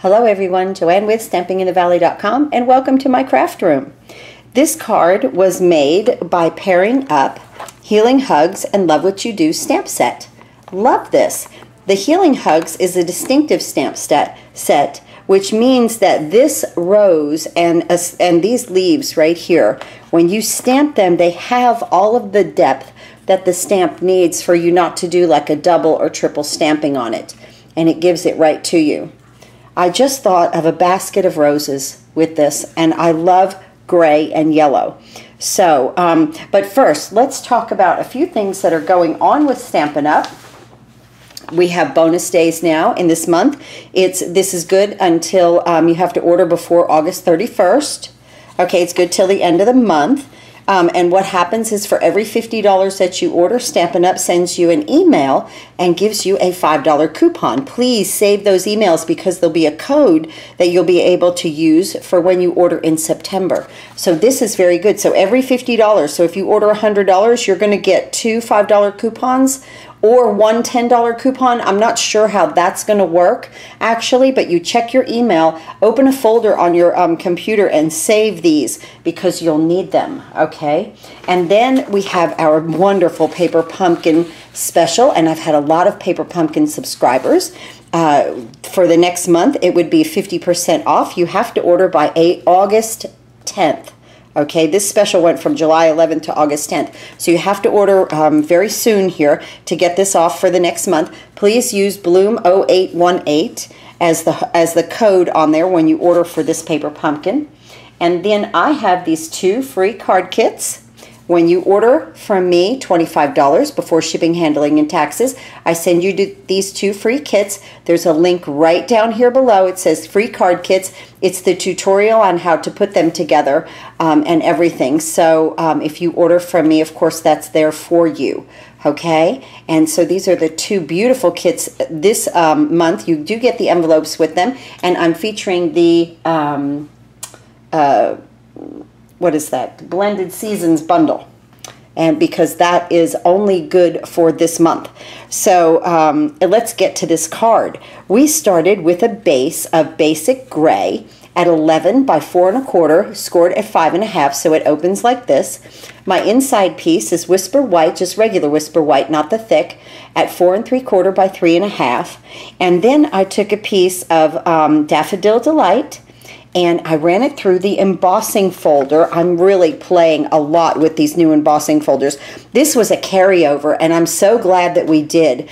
Hello everyone, Joanne with StampingInTheValley.com, and welcome to my craft room. This card was made by pairing up Healing Hugs and Love What You Do stamp set. Love this. The Healing Hugs is a distinctive stamp set, which means that this rose and these leaves right here, when you stamp them, they have all of the depth that the stamp needs for you not to do like a double or triple stamping on it, and it gives it right to you. I just thought of a basket of roses with this, and I love gray and yellow. So, but first, let's talk about a few things that are going on with Stampin' Up. We have bonus days now in this month. This is good until you have to order before August 31st. Okay, it's good till the end of the month. And what happens is for every $50 that you order, Stampin' Up sends you an email and gives you a $5 coupon. Please save those emails because there'll be a code that you'll be able to use for when you order in September. So this is very good. So every $50, so if you order $100, you're going to get two $5 coupons or one $10 coupon. I'm not sure how that's going to work actually, but you check your email, open a folder on your computer and save these because you'll need them, okay? And then we have our wonderful Paper Pumpkin special, and I've had a lot of Paper Pumpkin subscribers. For the next month, it would be 50% off. You have to order by August 10th. Okay, this special went from July 11th to August 10th. So you have to order very soon here to get this off for the next month. Please use Bloom0818 as the code on there when you order for this Paper Pumpkin. And then I have these two free card kits. When you order from me, $25 before shipping, handling, and taxes, I send you these two free kits. There's a link right down here below. It says free card kits. It's the tutorial on how to put them together and everything. So if you order from me, of course, that's there for you. Okay, and so these are the two beautiful kits this month. You do get the envelopes with them, and I'm featuring the what is that? Blended Seasons bundle. And because that is only good for this month. So let's get to this card. We started with a base of basic gray at 11 by 4 1/4, scored at 5 1/2, so it opens like this. My inside piece is Whisper White, just regular Whisper White, not the thick, at 4 3/4 by 3 1/2. And then I took a piece of Daffodil Delight, and I ran it through the embossing folder. I'm really playing a lot with these new embossing folders. This was a carryover, and I'm so glad that we did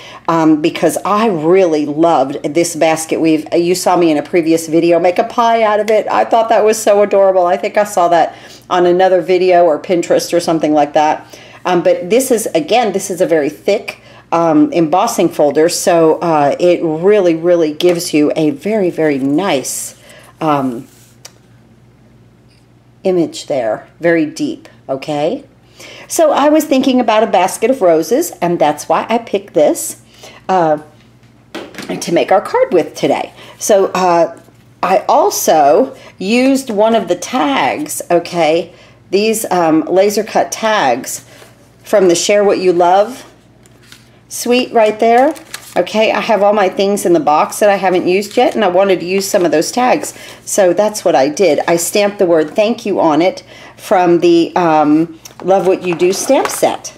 because I really loved this basket weave. You saw me in a previous video make a pie out of it. I thought that was so adorable. I think I saw that on another video or Pinterest or something like that. But this is, again, this is a very thick embossing folder, so it really, really gives you a very, very nice image there, very deep, okay? So I was thinking about a basket of roses, and that's why I picked this to make our card with today. So I also used one of the tags, okay? These laser cut tags from the Share What You Love suite right there. Okay, I have all my things in the box that I haven't used yet, and I wanted to use some of those tags. So that's what I did. I stamped the word thank you on it from the Love What You Do stamp set.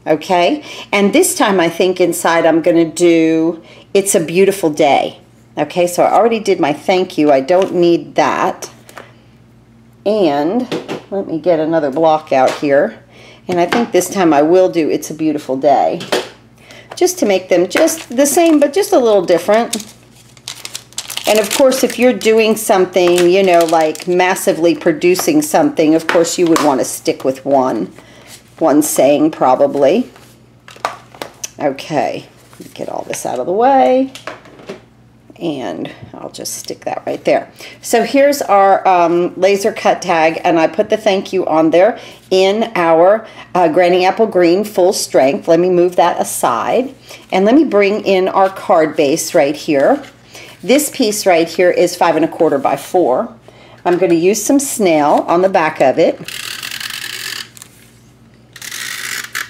Okay, and this time I think inside I'm going to do It's a Beautiful Day. Okay, so I already did my thank you. I don't need that. And let me get another block out here. And I think this time I will do It's a Beautiful Day, just to make them just the same, but just a little different. And of course, if you're doing something, you know, like massively producing something, of course you would want to stick with one saying probably. Okay, let me get all this out of the way. And I'll just stick that right there. So here's our laser cut tag, and I put the thank you on there in our Granny Apple Green full strength. Let me move that aside, and let me bring in our card base right here. This piece right here is 5 1/4 by 4. I'm going to use some snail on the back of it.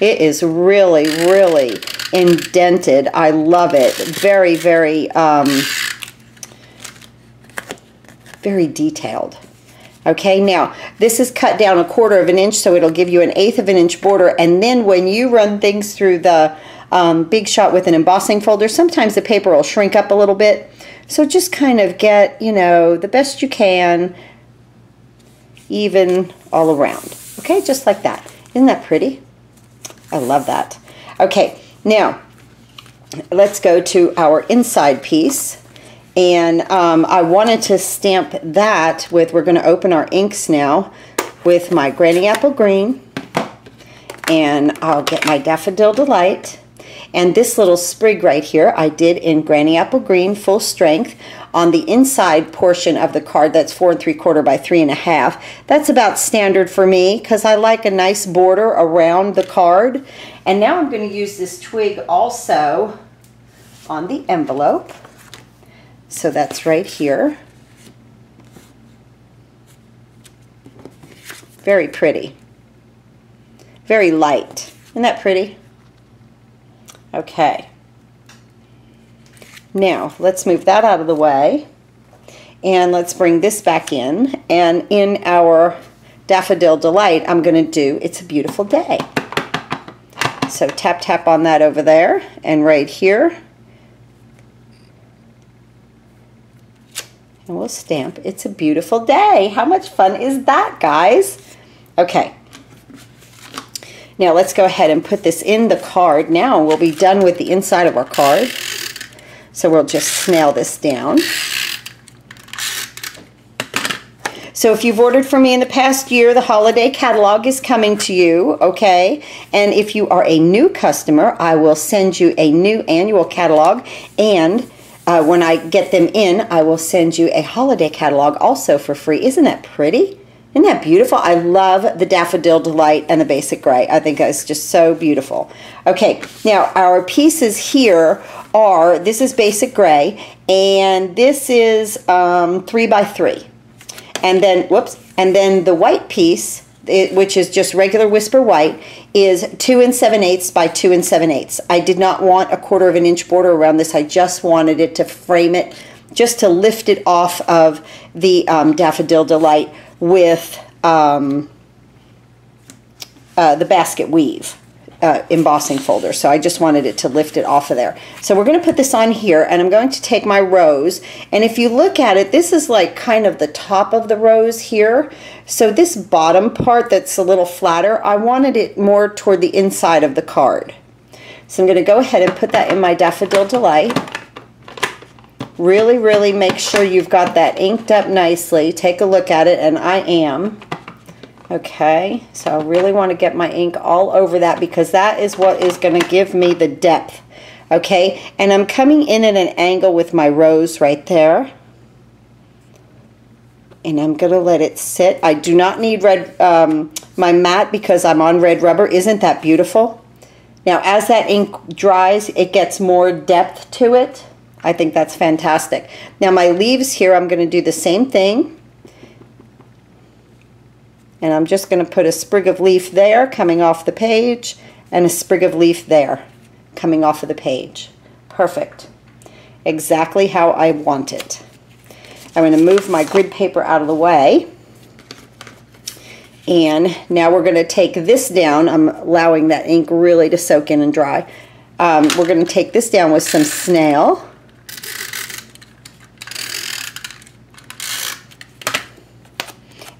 It is really, really indented. I love it. Very, very very detailed. Okay, now this is cut down 1/4 of an inch, so it'll give you an 1/8 of an inch border, and then when you run things through the Big Shot with an embossing folder, sometimes the paper will shrink up a little bit. So just kind of get, you know, the best you can, even all around. Okay, just like that. Isn't that pretty? I love that. Okay, now let's go to our inside piece. And I wanted to stamp that with, we're going to open our inks now with my Granny Apple Green. And I'll get my Daffodil Delight. And this little sprig right here I did in Granny Apple Green full strength on the inside portion of the card. That's 4 3/4 by 3 1/2. That's about standard for me because I like a nice border around the card. And now I'm going to use this twig also on the envelope. So that's right here. Very pretty. Very light. Isn't that pretty? Okay. Now, let's move that out of the way. And let's bring this back in. And in our Daffodil Delight, I'm going to do It's a Beautiful Day. So tap, tap on that over there. And right here. And we'll stamp It's a Beautiful Day. How much fun is that, guys? Okay. Now let's go ahead and put this in the card. Now we'll be done with the inside of our card. So we'll just snail this down. So if you've ordered from me in the past year, the holiday catalog is coming to you, okay? And if you are a new customer, I will send you a new annual catalog, and when I get them in, I will send you a holiday catalog also for free. Isn't that pretty? Isn't that beautiful? I love the Daffodil Delight and the Basic Gray. I think it's just so beautiful. Okay, now our pieces here are, this is Basic Gray, and this is 3 by 3. And then, whoops, and then the white piece, which is just regular Whisper White, is 2 7/8 by 2 7/8. I did not want 1/4 of an inch border around this. I just wanted it to frame it, just to lift it off of the Daffodil Delight with the basket weave embossing folder. So I just wanted it to lift it off of there. So we're going to put this on here, and I'm going to take my rose, and if you look at it, this is like kind of the top of the rose here. So this bottom part that's a little flatter, I wanted it more toward the inside of the card. So I'm going to go ahead and put that in my Daffodil Delight. Really, really make sure you've got that inked up nicely. Take a look at it, and I am. Okay, so I really want to get my ink all over that because that is what is going to give me the depth. Okay, and I'm coming in at an angle with my rose right there. And I'm going to let it sit. I do not need red, my mat, because I'm on red rubber. Isn't that beautiful? Now, as that ink dries, it gets more depth to it. I think that's fantastic. Now, my leaves here, I'm going to do the same thing. And I'm just going to put a sprig of leaf there coming off the page, and a sprig of leaf there coming off of the page. Perfect. Exactly how I want it. I'm going to move my grid paper out of the way. And now we're going to take this down. I'm allowing that ink really to soak in and dry. We're going to take this down with some snail.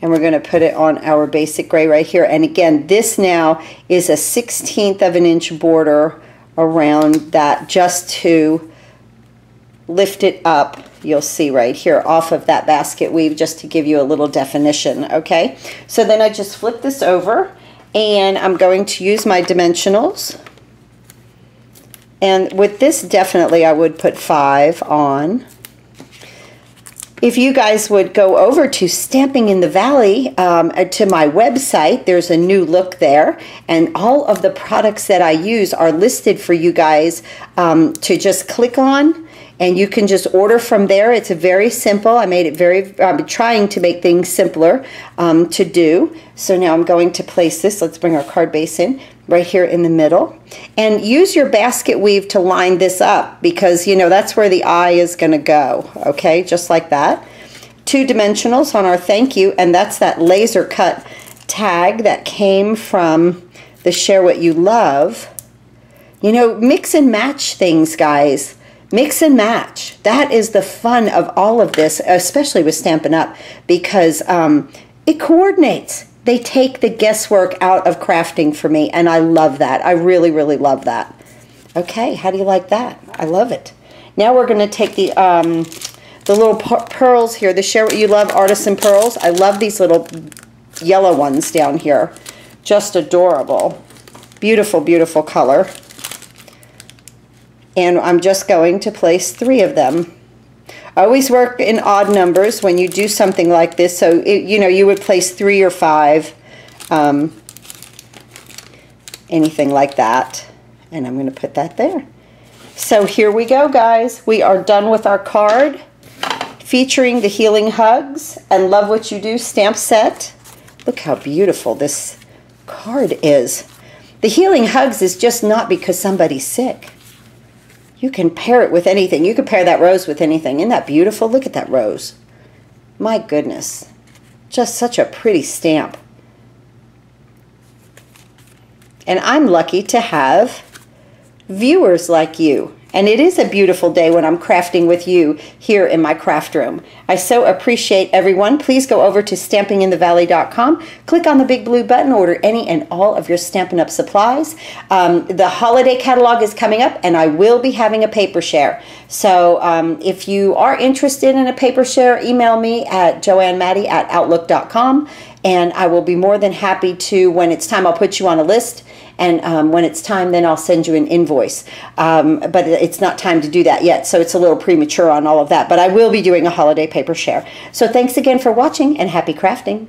And we're going to put it on our Basic Gray right here. And again, this now is a 1/16 of an inch border around that, just to lift it up. You'll see right here off of that basket weave, just to give you a little definition. Okay, so then I just flip this over, and I'm going to use my dimensionals. And with this, definitely I would put 5 on. If you guys would go over to Stamping in the Valley, to my website, there's a new look there, and all of the products that I use are listed for you guys to just click on, and you can just order from there. It's very simple. I made it very, I'm trying to make things simpler to do. So now I'm going to place this, let's bring our card base in, right here in the middle. And use your basket weave to line this up, because, you know, that's where the eye is going to go, okay, just like that. 2 dimensionals on our thank you, and that's that laser cut tag that came from the Share What You Love. You know, mix and match things, guys. Mix and match. That is the fun of all of this, especially with Stampin' Up, because it coordinates. They take the guesswork out of crafting for me, and I love that. I really, really love that. Okay, how do you like that? I love it. Now we're going to take the little pearls here, the Share What You Love Artisan Pearls. I love these little yellow ones down here. Just adorable. Beautiful, beautiful color. And I'm just going to place 3 of them. I always work in odd numbers when you do something like this, so you know, you would place 3 or 5, anything like that. And I'm going to put that there. So here we go, guys. We are done with our card featuring the Healing Hugs and Love What You Do stamp set. Look how beautiful this card is. The Healing Hugs is just not because somebody's sick. You can pair it with anything. You could pair that rose with anything. Isn't that beautiful? Look at that rose. My goodness. Just such a pretty stamp. And I'm lucky to have viewers like you. And it is a beautiful day when I'm crafting with you here in my craft room. I so appreciate everyone. Please go over to stampinginthevalley.com. Click on the big blue button. Order any and all of your Stampin' Up! Supplies. The holiday catalog is coming up, and I will be having a paper share. So if you are interested in a paper share, email me at joannematty@outlook.com. And I will be more than happy to, when it's time, I'll put you on a list. And when it's time, then I'll send you an invoice. But it's not time to do that yet, so it's a little premature on all of that. But I will be doing a holiday paper share. So thanks again for watching, and happy crafting.